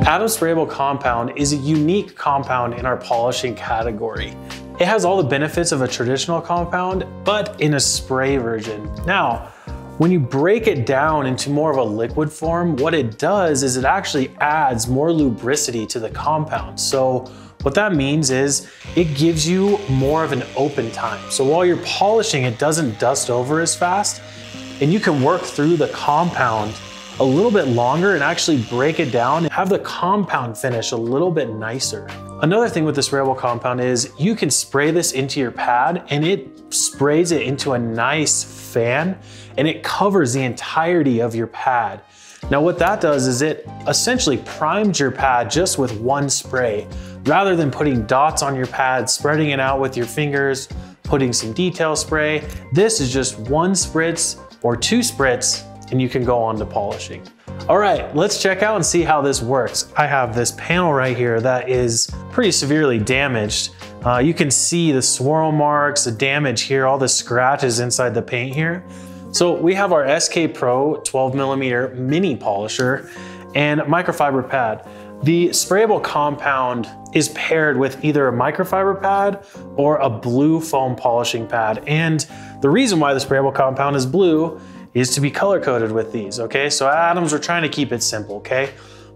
Adam's Sprayable Compound is a unique compound in our polishing category. It has all the benefits of a traditional compound, but in a spray version. Now, when you break it down into more of a liquid form, what it does is it actually adds more lubricity to the compound. So what that means is it gives you more of an open time. So while you're polishing, it doesn't dust over as fast, and you can work through the compound a little bit longer and actually break it down and have the compound finish a little bit nicer. Another thing with the sprayable compound is you can spray this into your pad and it sprays it into a nice fan and it covers the entirety of your pad. Now what that does is it essentially primes your pad just with one spray, rather than putting dots on your pad, spreading it out with your fingers, putting some detail spray. This is just one spritz or two spritz and you can go on to polishing. All right, let's check out and see how this works. I have this panel right here that is pretty severely damaged. You can see the swirl marks, the damage here, all the scratches inside the paint here. So we have our SK Pro 12mm mini polisher and microfiber pad. The sprayable compound is paired with either a microfiber pad or a blue foam polishing pad. And the reason why the sprayable compound is blue is to be color coded with these, okay? So at Adams, we're trying to keep it simple, okay?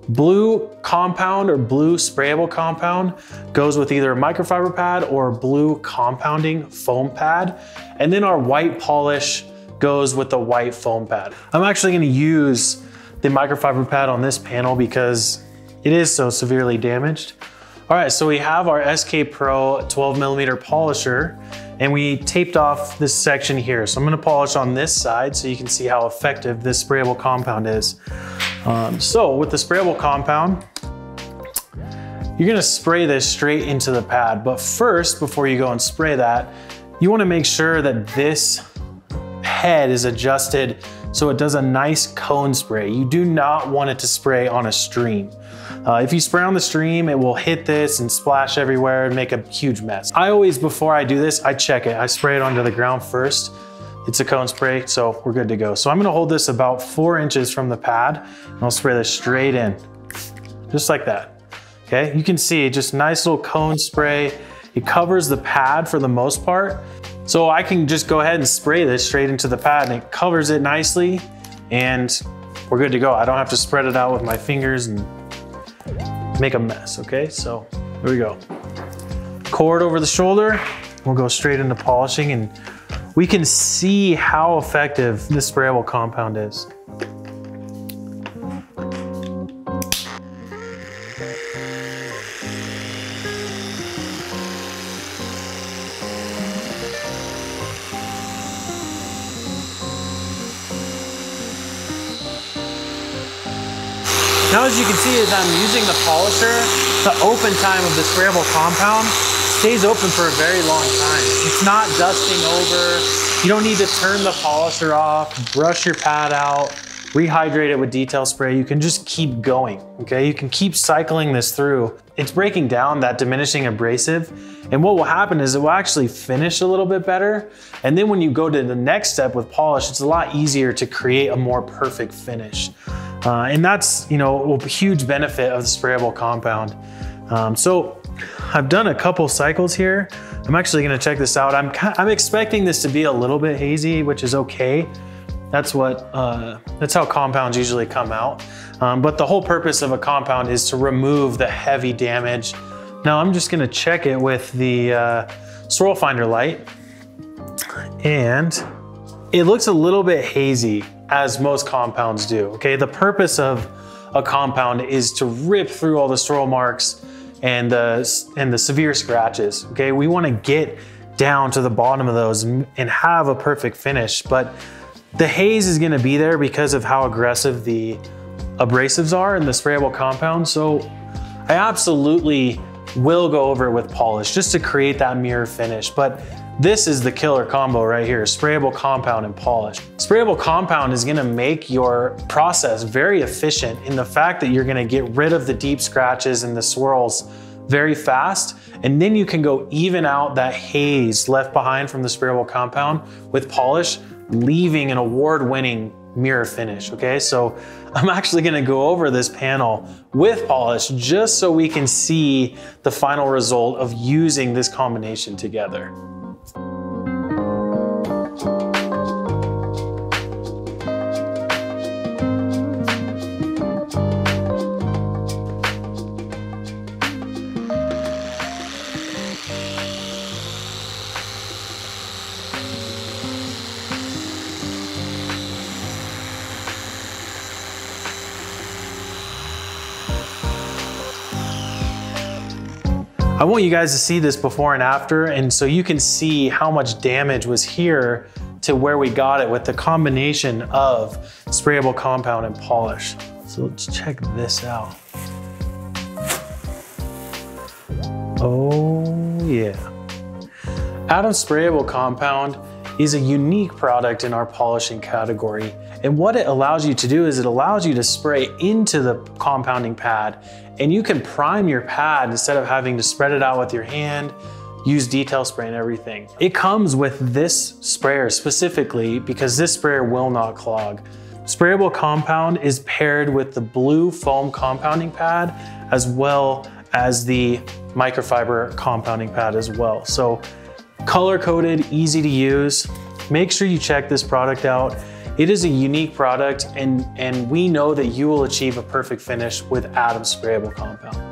Blue compound or blue sprayable compound goes with either a microfiber pad or a blue compounding foam pad. And then our white polish goes with the white foam pad. I'm actually gonna use the microfiber pad on this panel because it is so severely damaged. All right, so we have our SK Pro 12mm polisher and we taped off this section here. So I'm gonna polish on this side so you can see how effective this sprayable compound is. So with the sprayable compound, you're gonna spray this straight into the pad. But first, before you go and spray that, you wanna make sure that this head is adjusted so it does a nice cone spray. You do not want it to spray on a stream. If you spray on the stream, it will hit this and splash everywhere and make a huge mess. I always, before I do this, I check it. I spray it onto the ground first. It's a cone spray, so we're good to go. So I'm gonna hold this about 4 inches from the pad and I'll spray this straight in, just like that. Okay, you can see just nice little cone spray. It covers the pad for the most part. So I can just go ahead and spray this straight into the pad and it covers it nicely and we're good to go. I don't have to spread it out with my fingers and make a mess, okay? So here we go. Cord over the shoulder, we'll go straight into polishing and we can see how effective this sprayable compound is. Now as you can see, as I'm using the polisher, the open time of the sprayable compound stays open for a very long time. It's not dusting over. You don't need to turn the polisher off, brush your pad out, rehydrate it with detail spray. You can just keep going, okay? You can keep cycling this through. It's breaking down that diminishing abrasive, and what will happen is it will actually finish a little bit better. And then when you go to the next step with polish, it's a lot easier to create a more perfect finish. And that's, a huge benefit of the sprayable compound. So I've done a couple cycles here. I'm actually gonna check this out. I'm expecting this to be a little bit hazy, which is okay. That's how compounds usually come out. But the whole purpose of a compound is to remove the heavy damage. Now I'm just gonna check it with the Swirl Finder light. And it looks a little bit hazy, as most compounds do, okay? The purpose of a compound is to rip through all the swirl marks and the severe scratches, okay? We wanna get down to the bottom of those and have a perfect finish, but the haze is gonna be there because of how aggressive the abrasives are in the sprayable compound, so I absolutely will go over it with polish just to create that mirror finish, but this is the killer combo right here, sprayable compound and polish. Sprayable compound is gonna make your process very efficient in the fact that you're gonna get rid of the deep scratches and the swirls very fast, and then you can go even out that haze left behind from the sprayable compound with polish, leaving an award-winning mirror finish, okay? So I'm actually gonna go over this panel with polish just so we can see the final result of using this combination together. I want you guys to see this before and after, and so you can see how much damage was here to where we got it with the combination of sprayable compound and polish. So let's check this out. Oh yeah. Adam's Sprayable Compound is a unique product in our polishing category. And what it allows you to do is it allows you to spray into the compounding pad, and you can prime your pad instead of having to spread it out with your hand, use detail spray and everything. It comes with this sprayer specifically because this sprayer will not clog. Sprayable Compound is paired with the blue foam compounding pad as well as the microfiber compounding pad as well. So color coded, easy to use. Make sure you check this product out. It is a unique product, and we know that you will achieve a perfect finish with Adam's Sprayable Compound.